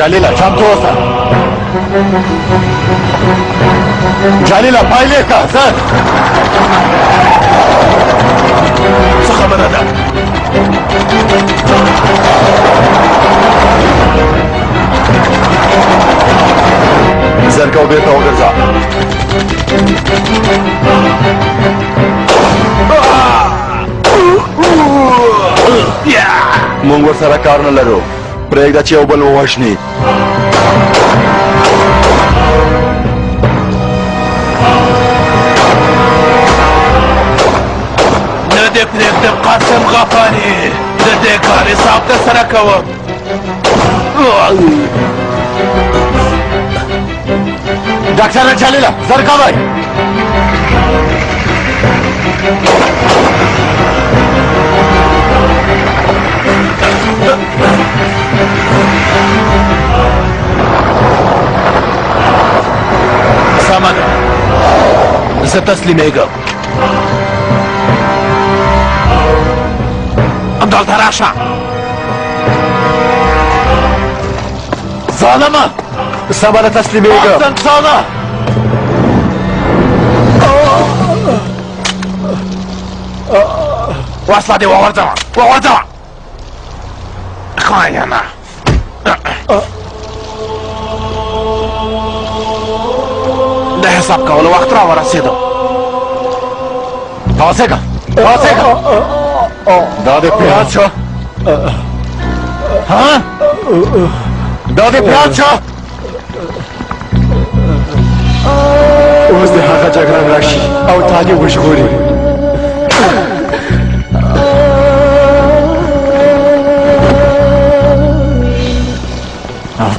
جلیله چمتو اوسه جلیله پایلې که ځه څه خبره ده زرکه و بیرته وګرځه مونږ ورسره کار نه لرو پرېږده چې یو بل ووژني نه دې پرېږدم قاسم غفاري د دې کار حساب درسره کوم ډاکټره جلیله زر کوئ سمه ده زه تسلیمېږم دلته راشه ظالمه سمه ده تسلیمېږم انسانه وصله دې وغورځوه خاینه د حساب کولو وخت را ورسېدو پاڅېږه دا دې پیاد شو دا دې پیاد شو اوس د هغه جګړن راشي او تا دې وژغوري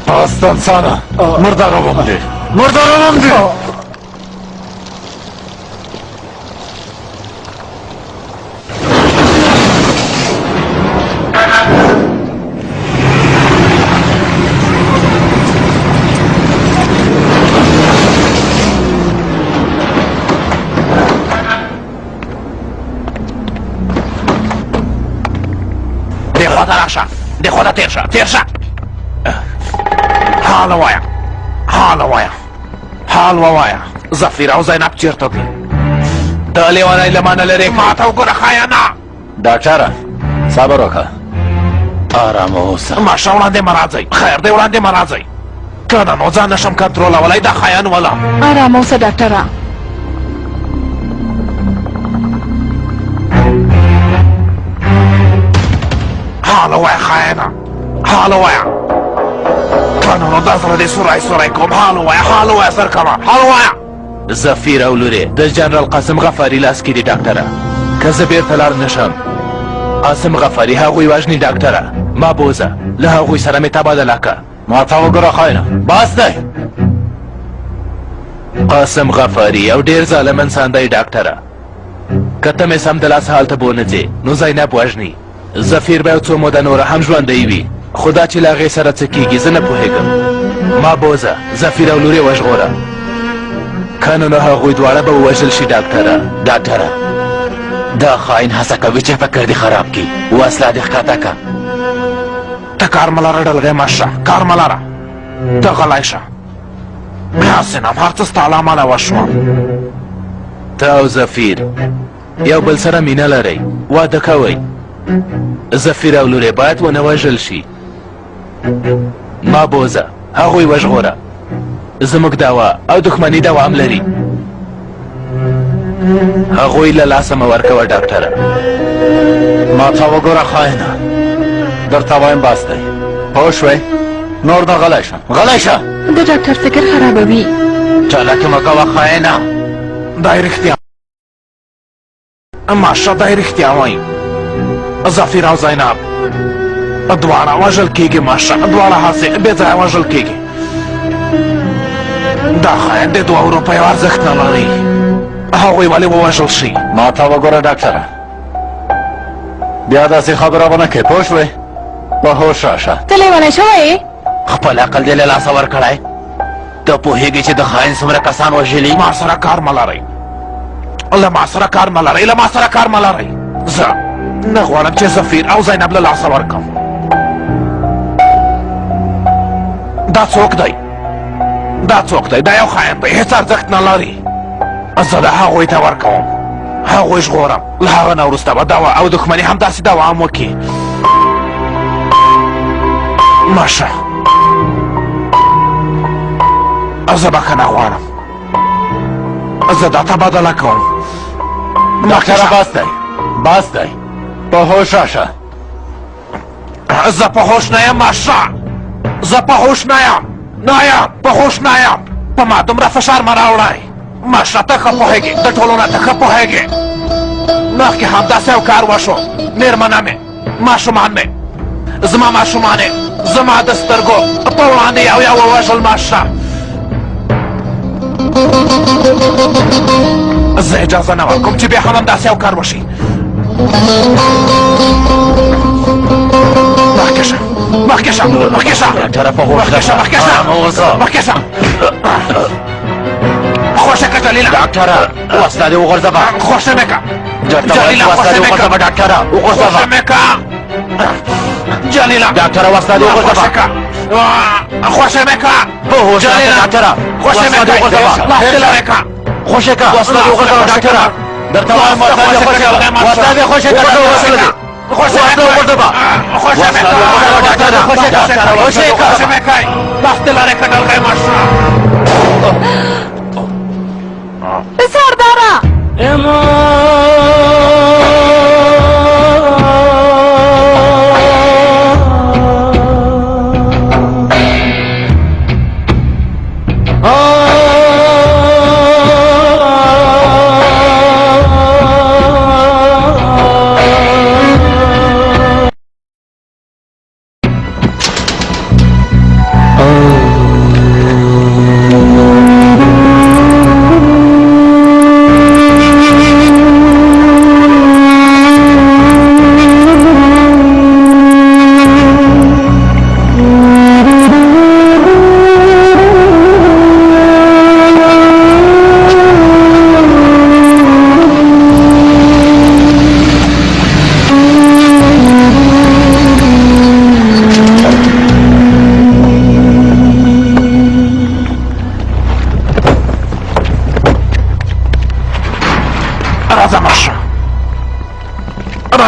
پاست انسانه مردارم دی دې خواته راشه دې خواته تېر شه حال ووایه زفیر او زینب چیرته دي د لیونی له مانه لرې ما ته وګوره خاینه ډاکټره صبر وکړه ارامه اوسه ماشه وړاندې مه راځئ خیر دی وړاندې مه راځئ که نه نو ځان نشم کنټرولولی دا خاین وله ارامه اوسه ډاکټره حال ووایه خاینه حال ووایه نو دا سره دې سوری کوم حال ووایه سر کوه حال ووایه زفیر او لورې د جنرال قاسم غفاري لاس کې دي ډاکټره که زه بیرته لاړ نشم قاسم غفاري هغوی وژني ډاکټره ما بوزه له هغوی سره مې تبادله که ما ته وګوره خاینه بس دی قاسم غفاري یو ډېر ظالم انسان دی ډاکټره که ته مې سم د لاس هلته به ونه ځې نو زینب وژني زفیر به یو څو موده نوره هم ژوندی وي خو دا چې له هغې سره څه کېږي زه نه پوهېږم ما بوزه زفیر او لورې وژغوره که نه نو هغوی دواړه به ووژل شي ډاکټره دا خاین هڅه کوي چې فکر دې خراب کړي وسله دې ښکته که ته کار مه لره ډلګی مشه کار مه لره ته غلی شه حسنم هر څه ستا له امله وشوه ته او زفیر یو بل سره مینه لرئ واده کوئ زفیر او لورې باید ونه وژل شي ما بوزه هغوی وژغوره زموږ دعوا او دښمني دوام لري هغوی له لاسه مه ورکوه ډاکټره ما ته وګوره خاینه درته وایم بس دی پوه شوې نور نه غلی شه د ډاکټر فکر خرابوي چالاکي مه کوه خاینه دا یې رښتیا ماشه دا یې رښتیا وایي زفیر او زینب دواړه وژل کېږي ماشه دواړه هسې بې ځایه وژل کېږي دا خاین د 2 روپیو ارزښت نه لري هغوی ولې ووژل شي ما ته وګوره ډاکټره بیا داسې خبره ونه کوې پوه شوې په هوښ راشه ته لیونی شوی خپل عقل دې له لاسه ورکړی ته پوهېږې چې د خاین څومره کسان وژلي ما سره کار مه لرئ له ما سره کار مه لرئ زه نه غواړم چې زفیر او زینب له لاسه ورکړم دا څوک دی دا یو خاین دی هیڅ ارزښت نه لري زه د هغوی ته ورکوم هغوی ژغورم له هغه نه وروسته به دوا او دښمني همداسې دوام وکړي ماشه زه بخښنه غواړم زه دا تبادله کوم ډاکټره بس دی په هوښ راشه زه په هوښ نه یم ماشه زه په هوښ نه یم په هوښ نه یم په ما دومره فشار مه راوړئ ماشه ته ښه پوهېږې د ټولو نه ته ښه پوهېږې مخکې همداسې یو کار وشو مېرمنه مې ماشومان مې زما ماشومان یې زما د سترګو په وړاندې یو ووژل ماشه زه اجازه نه ورکوم چې بیا هم همداسې یو کار وشي مخکې شه ډاکټره په هوښ راشه مخکې شه خوشه که جلیله ډاکټره وسله دې وغورځوه خوشه مې که جلیله وسله دې وغورځوه ډاکټره وغورځوه خوشه مې که جلیله ډاکټره وسله دې وغورځوه خوشه مې که په هوښ راشه ډاکټره خوشه مې که لاس دې لرې که خوشه که وسله دې وغورځوه ډاکټره درته وایم وسله دې خوشه که وسله دې خوشه مې که لاس دې لرې که ډلګۍ ماشه سرداره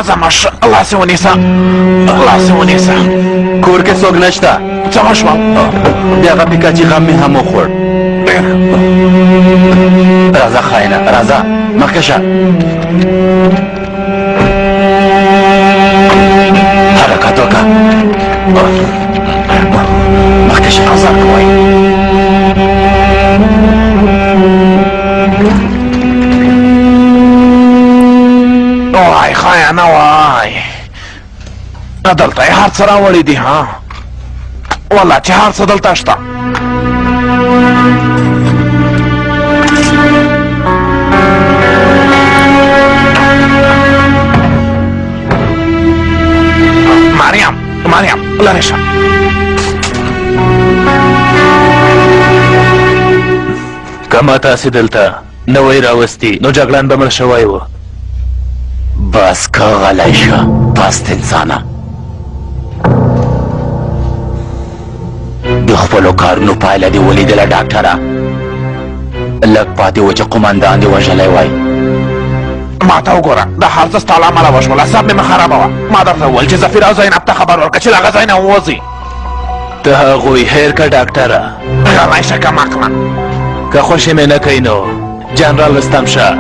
راځه ماشه لاس یې ونیسه کور کې څوک نشته څه وشوه د هغه پیکاچي غم مې هم وخوړ راځه خاینه راځه مخکې شه حرکت وکړه مخکې شه ازار کوئ وای خاینه وای دلته یې هر څه راوړي دي ها والله چې هر څه دلته شته مریم لرې شه که ما تاسې دلته نه وای راوستي نو جګړن به مړ شوی و بس که غلی شه پست انسانه د خپلو کارونو پایله دې ولیدله ډاکټره لږ پاتې و چې قومندان دې وژلی وای ما ته وګوره دا هر څه ستا له امله وشول اعصاب مې مه خرابوه ما درته وویل چې زفیر او زینب ته خبر ورکړه چې له هغه ځای نه ووځي ته هغوی هیر که ډاکټره غلی شه کم عقله که خوښې مې نه کوي نو جنرال رستم شه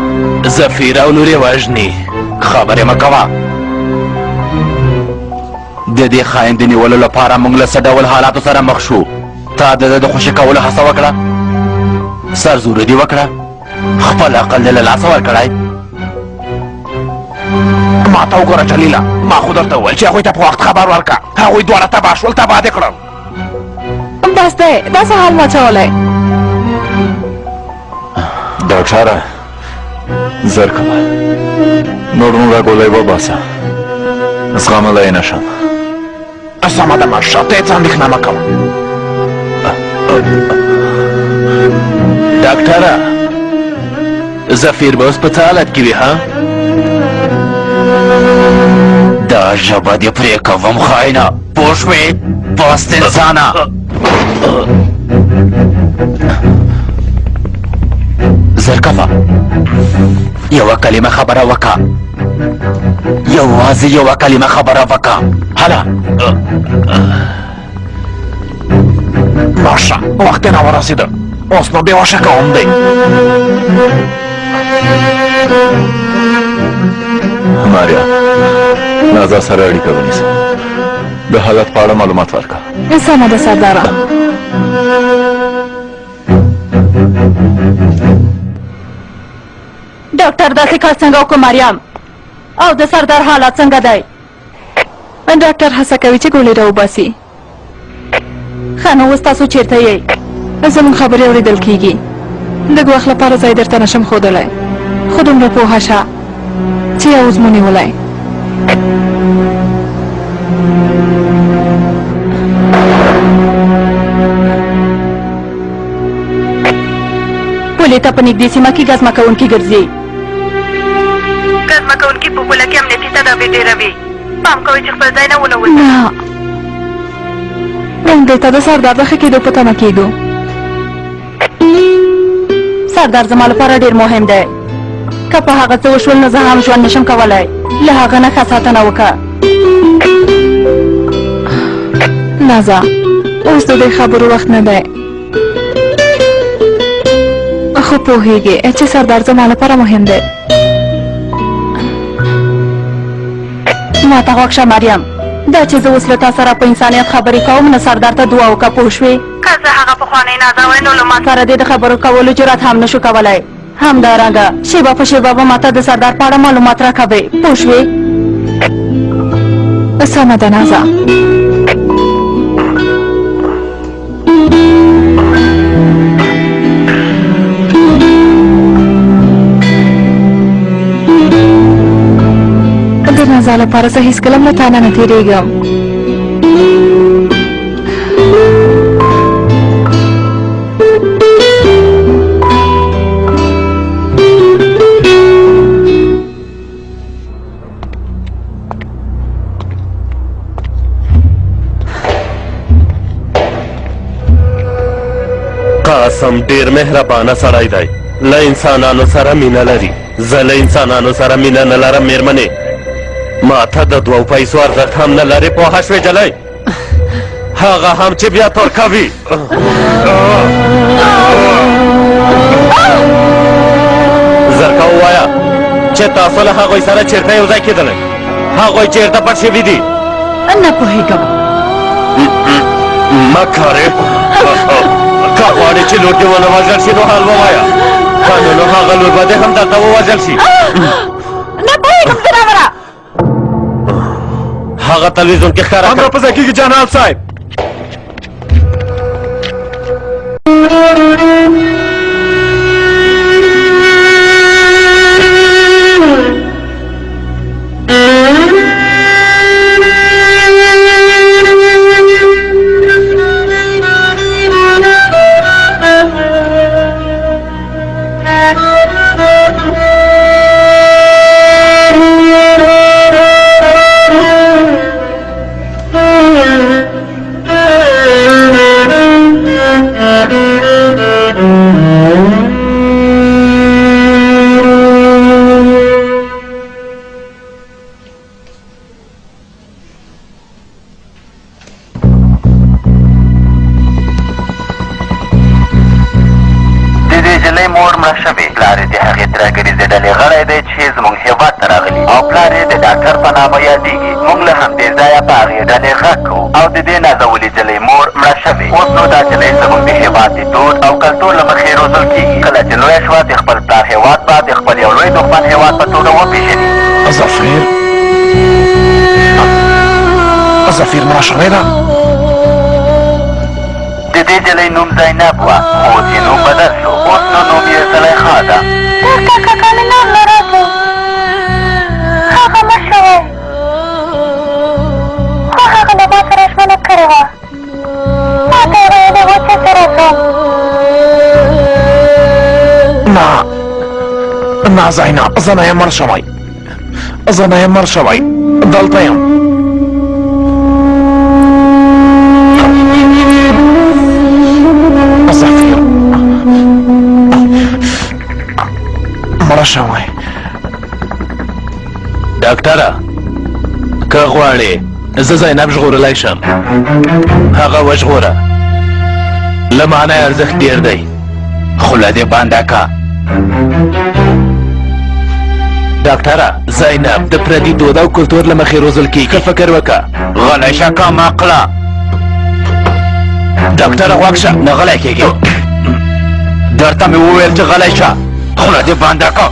زفیر او لور یې وژني خبرې مه کوه د دې خاین د نیولو لپاره موږ له څه ډول حالاتو سره مخ شو تا د ده د خوشي کولو هڅه وکړه سرزوري دې وکړه خپل عقل دې له لاسه ورکړی ما ته وګوره جلیله ما خو درته وویل چې هغوی ته په وخت خبر ورکړه هغوی دواړه تباه شول تباه دې کړل بس دی داسې حال مچولی ډاکټره زر کوه نور نو راګولی وباسه زغملی نه شم سمه ده ماشه ته هېڅ اندېښنه مه کوه ډاکټره زفیر به اوس په څه حالت کې وي ها دا ژبه دې پرې کوم خاینه پوه شوې پاست انسانه زرکفه یوه کلمه خبره وکړه یوازې یوه کلمه خبره وکړه هله ماشه وخت نه ورسېده اوس نو بېهوشه کوم دی ماریا نازا سره اړیکه ونیسه د حالت په اړه معلومات ورکړه سمه ده سرداره ډاکټر داسې کار څنګه وکړو مریم او د سردار حالات څنګه دی ډاکټر هڅه کوي چې ګولې راوباسي ښه نو اوس تاسو چېرته یئ زموږ خبرې اورېدل کېږي لږ وخت لپاره ځای درته نشم ښودلی خو دومره پوهه شه چې یو زمو نیولی پولې ته په نږدې سیمه کې ګزمه کوونکي ګرځي ګزمه کوونکي په پوله کې امنیتي تدابیر ډېروي پام کوئ چې خپل ځای نه ونوځي نه موږ دلته د سردار د ښه کېدو په تمه کېږو سردار زما لپاره ډېر مهم دی که په هغه څه وشول نو زه هم ژوند نشم کولی له هغه نه ښه ساتنه وکړه نازا اوس د دې خبرو وخت نه دی خو پوهېږې چې سردار زما لپاره مهم دی ما ته غوږ شه مریم دا چې زه اوس له تا سره په انسانیت خبرې کوم نه سردار ته دعا وکړه پوه شوې که زه هغه پخوانی نازا وای نو له ما سره دې د خبرو کولو جرات هم نشو کولی همدارنګه شیبه په شیبه به ما ته د سردار په اړه معلومات راکوې پوه شوې سمه ده نازا د نازا لپاره زه هېڅکله هم له تا نه تېرېږم قاسم ډیر مهربانه سړی دی له انسانانو سره مینه لري زه له انسانانو سره مینه نه لرم میرمنې ما ته د دوو پیسو ارزښت هم نه لري پوهه شوې جلۍ هغه هم چې بیا تور کوي زرکه ووایه چې تاسو له هغوی سره چېرته یو ځای کېدلی هغوی چېرته پټ شوي دي نه پوهېږم مه کارې که غواړې چې لور دې ونه وژل شي نو حال ووایه که نو هغه لور به دې هم دلته ووژل شي نه پوهېږم ځناوره هغه تلویزیون کې ښکاره همرا په ځای کېږي جنرال صاحب زفیر مړه شوې ده د دې جلۍ نوم زینب وه خو چې نوم بدل شو اوس نو نوم یې زلیخا ده درته کاکا مې نام نه راکړو هغه مه شوی خو هغه له ما سره ژمنه کړې وه ما ته یې ویلې وه چې زه راځم نه زینب زه نه یم مړ شوی زه نه یم مړ شوی دلته یم مړه شوی. ډاکټره که غواړې زه زینب ژغورلی شم، هغه وژغوره. له معنی ارزښت ډېر دی. خوله دې بنده که. ډاکټره زینب د پردي دود او کلتور له مخې روزل کېږي. ښه فکر وکړه. غلی شه کم عقله. ډاکټره غوږ شه. نه غلی کېږي. درته مې وویل چې غلی شه. خوله دې بنده که.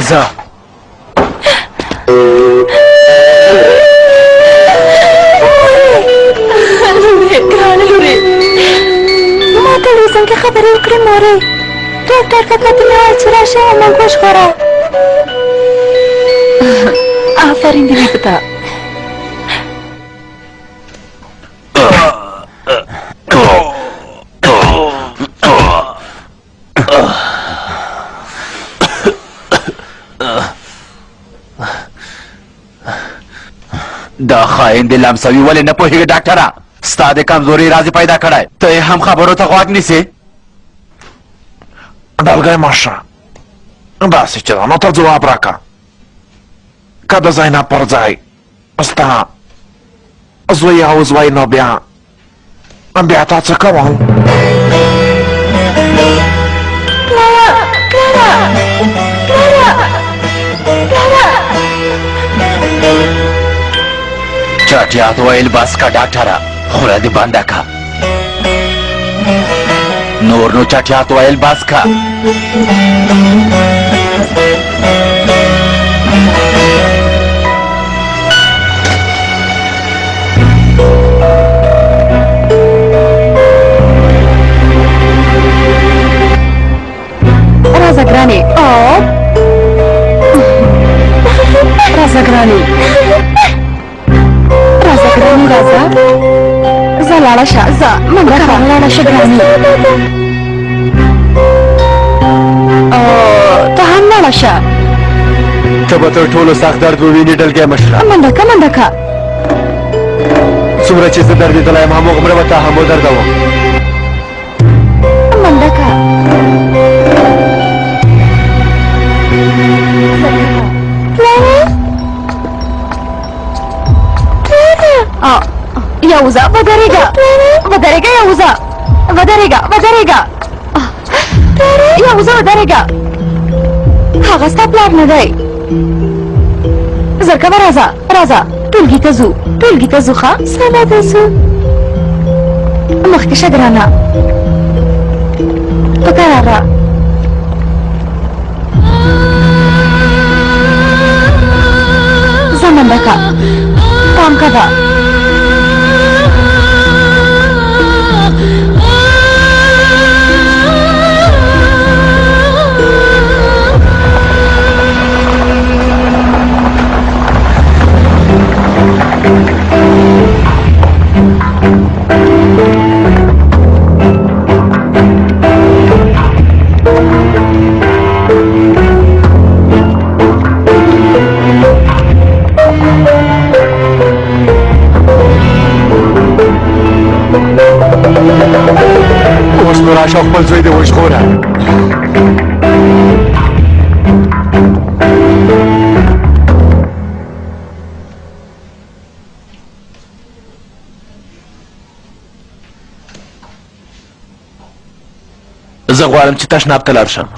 ځه. ګرانه لورې، ما ته له څنګه خبرې وکړې مورې. ډاکټر کاکا ته مې وویل چې راشه او موږ وژغوره. آفرین دې وي په تا. دا خاين دې لمسوي ولې نه پوهېږي ډاکټره؟ ستا د کمزوري رازې پیدا کړی، ته یې هم خبرو ته غوږ نیسې. ډلګی ماشه داسې چې ده، نو ته ځواب راکړه. که د زینب پر ځای ستا زوی او زوی نو بیا تا څه کوم؟ چټیات ویل بس که ډاکټره، خوله دې بنده که. نور نو چټیات ویل بس که. راځه ګرانې. راځه ګرانې. راځه ګرانې راځه. ځه لاړه شه. ځه منډه کړه. لاړه شه ګرانې. ته هم لاړه شه. ته به تر ټولو سخت درد ووینې ډلګی مشره. منډه که منډه که. څومره چې زه دردېدلی یم هموغومره به تا هم ودردوم. منډه که. یوزه ودرېږه. ودرېږه یوزه. ودرېږه ودرېږه. یوزه ودرېږه. هغه ستا پلار نه دی. زر کوه راځه راځه. ټولګي ته ځو. ټولګي ته ځو. ښه سبا ته ځو. مخکې شه ګرانه. په کراره. ځه منډه که. پام کوه. اوس نو راشه او خپل زوی دې وژغوره. زه غواړم چې تشناب ته لاړ شم.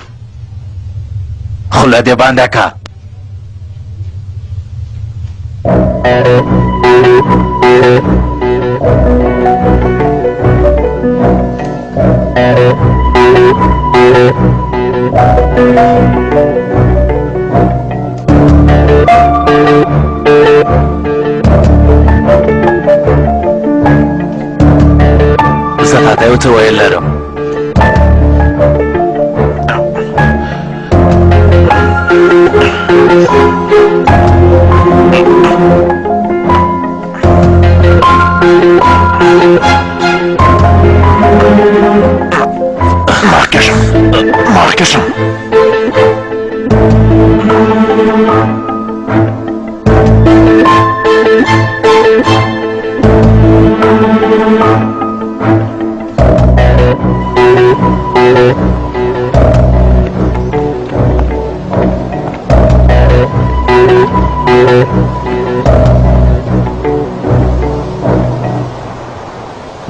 خوله دې بنده که. زه تاته یو څه ویل لرم. مخکې شه.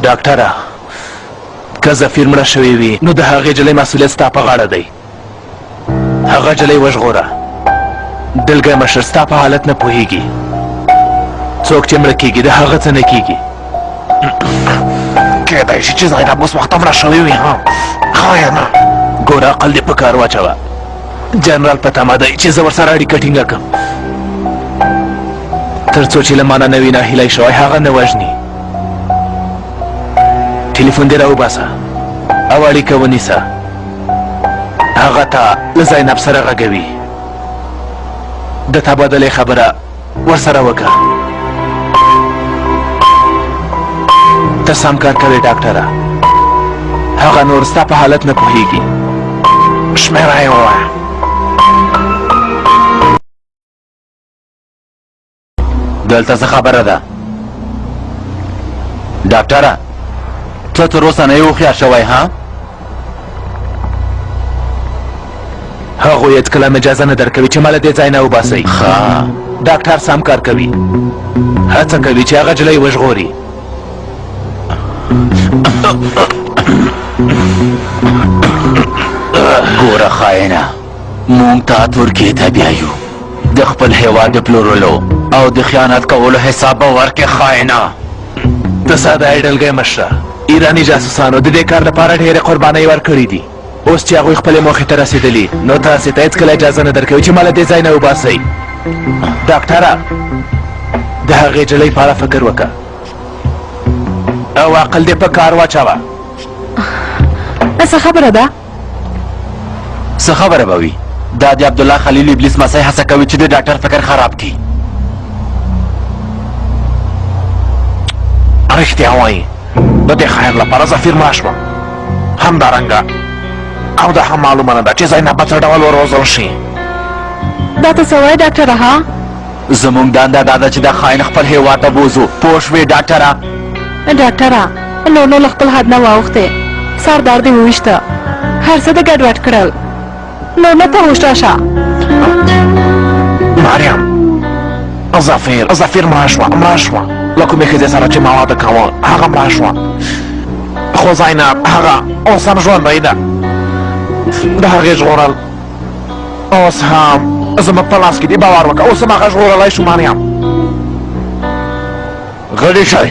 ډاکټره که زفیر مړه شوې وي نو د هغې جلۍ مسؤلیت ستا په غاړه دی هغه جلۍ وژغوره دلګی مشر ستا په حالت نه پوهیږي څوک چې مړه کیږي د هغه څه نه کیږي کیدای شي چې زینب اوس وخته مړه شوې وي ها خاینه ګوره عقل دې په کار واچوه جنرال په تمه دی چې زه ورسره اړیکه ټینګه کړم تر څو چې له مانه نه وي ناهیلی شوی هغه نه وژني ټلیفون دې راوباسه او اړیکه ونیسه هغه ته له زینب سره غږوي د تبادلې خبره ورسره وکړه ته سم کار کوې ډاکټره هغه نور ستا په حالت نه پوهیږي شمېره یې ووایه دلته څه خبره ده ډاکټره ته تر اوسه نه یې هوښیار شوی ها هغوی هېڅکله هم اجازه نه درکوي چې ما له دې ځای نه وباسئ ښه ډاکټر سم کار کوي هڅه کوي چې هغه جلۍ وژغوري ګوره خاینه مونږ تا ترکیې ته بیایو د خپل هیواد د پلورلو او د خیانت کولو حساب به ورکې خاینه د ساده ایډلګۍ مشره ایراني جاسوسانو د دې کار لپاره ډېرې قربانۍ ورکړي دي اوس چې هغوی خپلې موخې ته رسېدلي نو تاسې ته هېڅکله اجازه نه درکوي چې ما له دې ځای نه وباسئ ډاکټره د هغې جلۍ په اړه فکر وکړه او عقل دې په کار واچوه څه خبره ده څه خبره به وي دا د عبدالله خلیل ابلیس مسۍ هڅه کوي چې د ډاکټر فکر خراب کړي رښتیا وایي د دې خیر لپاره زفیر مړه شوه همدارنګه او دا هم معلومه نه ده چې زینب به څه ډول وروزل شي دا ته څه وایې ډاکټره ها زمونږ دنده دا ده چې دا خاین خپل هیواد ته بوزو پوه شوې ډاکټره ډاکټره نور نو له خپل حد نه واوښتې سردار دې وویشته هر څه دې ګډوډ کړل نور نه ته هوښ راشه مریم زفیر مړه شوه له کومې ښځې سره چې ما واده کاوه هغه مړه شوه خو زینب هغه اوس هم ژوندی ده د هغې ژغورل اوس هم زموږ په لاس کې دي باور وکړه اوس هم هغه ژغورلی شو مریم غلی شئ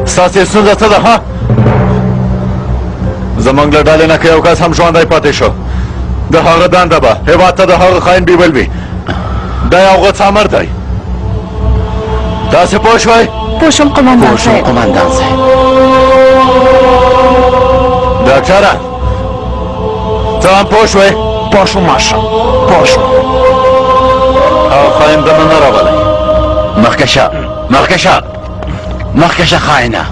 ستاسې ستونزه څه ده ها زموږ له ډلې نه که یو کس هم ژوندی پاتې شو د هغه دنده به هېواد ته د هغه خاین بیبل وي دا یو غوڅ امر دی تاسې پوه شوئ پوه شوم قمندان صاحب قمندان صاحب ډاکټره ته هم پوه شوئ پوه شوم ماشه پوه شوم هغه خاین دننه راغلی مخکې شه خاینه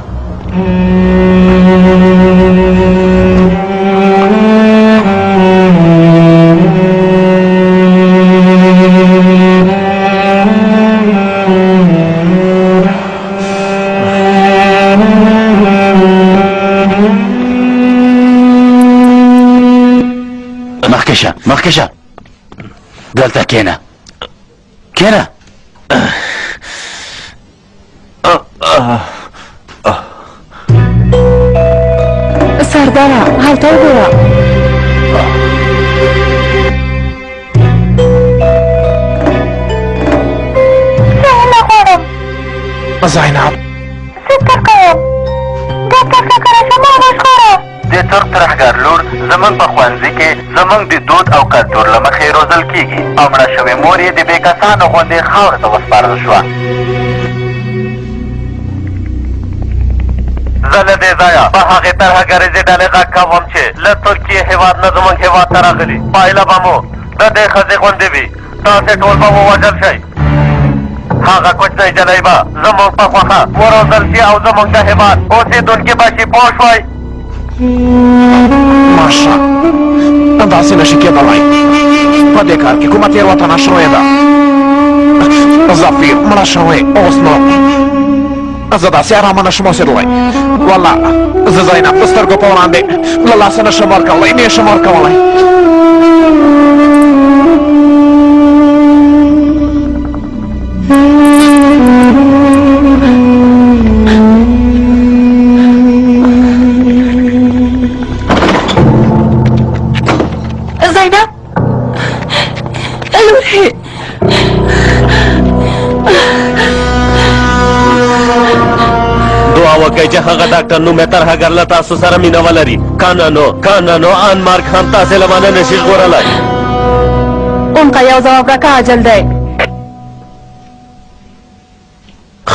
مخکې شه دلته کېنه سرداره هلته وګوره زینب فکر کوم ډاکټر کاکا راشه ما وژغوره د ترک ترهګر لور زموږ په ښوونځي کې زموږ د دود او کلتور له مخې روزل کیږي او مړه شوې مور یې د بې کسانو غوندې خاورو ته وسپارل شوه زه له دې ځایه په هغې ترهګریزې ډلې غږ کوم چې له ترکیې هېواد نه زموږ هېواد ته راغلي پایله به مو د دې ښځې غوندې وي تاسې ټول به ووژل شئ هغه کوچنۍ جلۍ به زموږ په خوښه وروزل شي او زموږ د هېواد اوسېدونکي به شي پوه شوئ ماشه داسې نشي کېدلی په دې کار کې کومه تېروتنه شوې ده ظفیر مړه شوې اوس نو زه داسې ارامه نشم اوسېدلی والله زه زینب د سترګو په وړاندې له لاسه نشم ورکولی نشم ورکولی زینب لورې دعا وکړئ چې هغه ډاکټر نوم یې تر هغه له تاسو سره مینه ولري کانانو انمار خان تاسې له ما نه نشي ژغورلی اونقا یو ځواب راکړه عاجل دی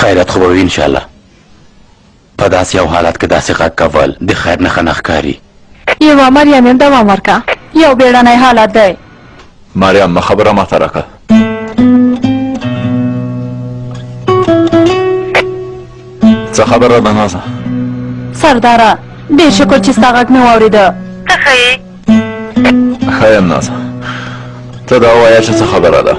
خیرات خو به وي انشاءالله په داسې یو حالت کې داسې غږ کول د خیر نښه نه ښکاري یوه مریم یم دوام ورکړه یو بیړنی حالت دی مریم خبره ماته راکړه څه خبره ده نازه سرداره ډېر شکر چې ستا غږ مې واورېده ته ښه یې ښه یم نازه ته دا ووایه چې څه خبره ده